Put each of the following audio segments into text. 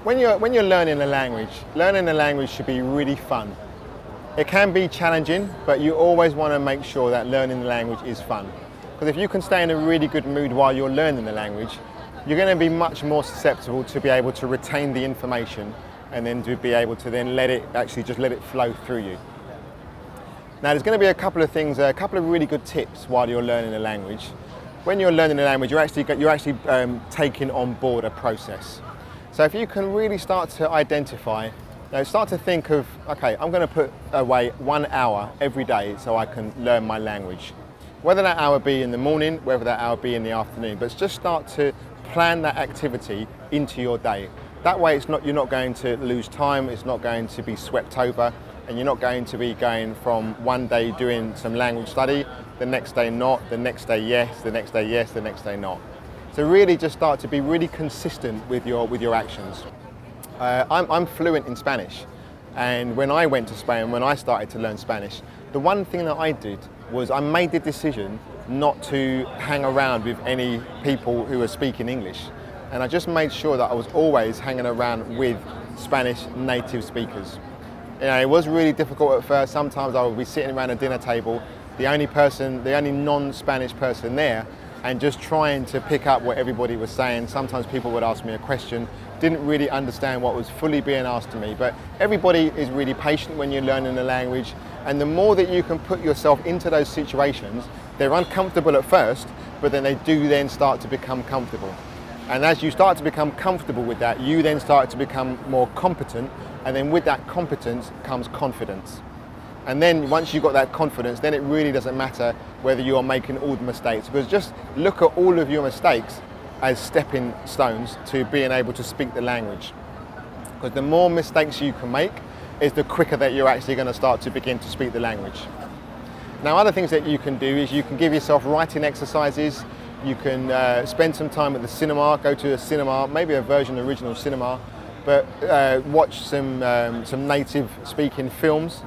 When you're learning a language should be really fun. It can be challenging, but you always want to make sure that learning the language is fun. Because if you can stay in a really good mood while you're learning the language, you're going to be much more susceptible to be able to retain the information and then to be able to then let it flow through you. Now there's going to be a couple of things, a couple of really good tips while you're learning the language. When you're learning the language, you're actually taking on board a process. So if you can really start to identify, start to think of, okay, I'm going to put away 1 hour every day so I can learn my language. Whether that hour be in the morning, whether that hour be in the afternoon, but just start to plan that activity into your day. That way you're not going to lose time, it's not going to be swept over, and you're not going to be going from one day doing some language study, the next day not, the next day yes, the next day yes, the next day not. So really just start to be really consistent with your actions. I'm fluent in Spanish, and when I went to Spain, when I started to learn Spanish, the one thing that I did was I made the decision not to hang around with any people who were speaking English. And I just made sure that I was always hanging around with Spanish native speakers. It was really difficult at first. Sometimes I would be sitting around a dinner table, the only non-Spanish person there, and just trying to pick up what everybody was saying. Sometimes people would ask me a question, didn't really understand what was fully being asked to me, but everybody is really patient when you're learning the language, and the more that you can put yourself into those situations, they're uncomfortable at first, but then they do then start to become comfortable. And as you start to become comfortable with that, you then start to become more competent, and then with that competence comes confidence. And then once you've got that confidence, then it really doesn't matter whether you are making all the mistakes, because just look at all of your mistakes as stepping stones to being able to speak the language. Because the more mistakes you can make is the quicker that you're actually going to start to begin to speak the language. Now, other things that you can do is you can give yourself writing exercises. You can spend some time at the cinema, go to a cinema, maybe a original cinema, but watch some native speaking films.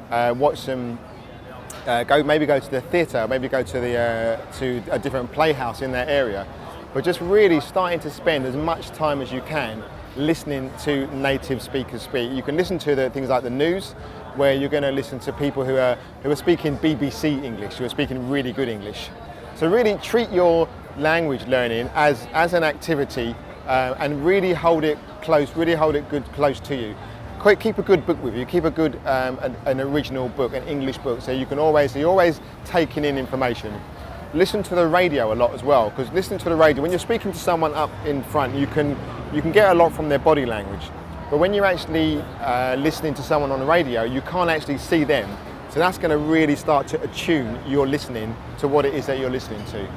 Watch some, maybe go to the theatre, maybe go to a different playhouse in that area. But just really starting to spend as much time as you can listening to native speakers speak. You can listen to the things like the news, where you're going to listen to people who are speaking BBC English, who are speaking really good English. So really treat your language learning as an activity and really hold it close, close to you. Keep a good book with you, keep a good, an original book, an English book, so you're always taking in information. Listen to the radio a lot as well, because listening to the radio, when you're speaking to someone up in front, you can get a lot from their body language. But when you're actually listening to someone on the radio, you can't actually see them. So that's going to really start to attune your listening to what it is that you're listening to.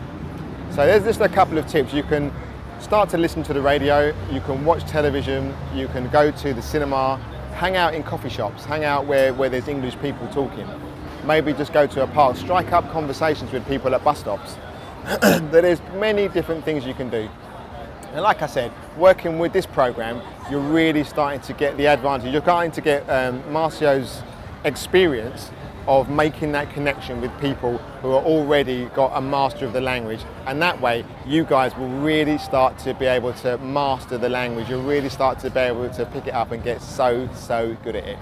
So there's just a couple of tips. You can start to listen to the radio, you can watch television, you can go to the cinema, hang out in coffee shops, hang out where there's English people talking. Maybe just go to a park, strike up conversations with people at bus stops. There's many different things you can do. And like I said, working with this program, you're really starting to get the advantage. You're starting to get Marcio's experience of making that connection with people who are already got a master of the language, and that way you guys will really start to be able to master the language. You'll really start to be able to pick it up and get so good at it.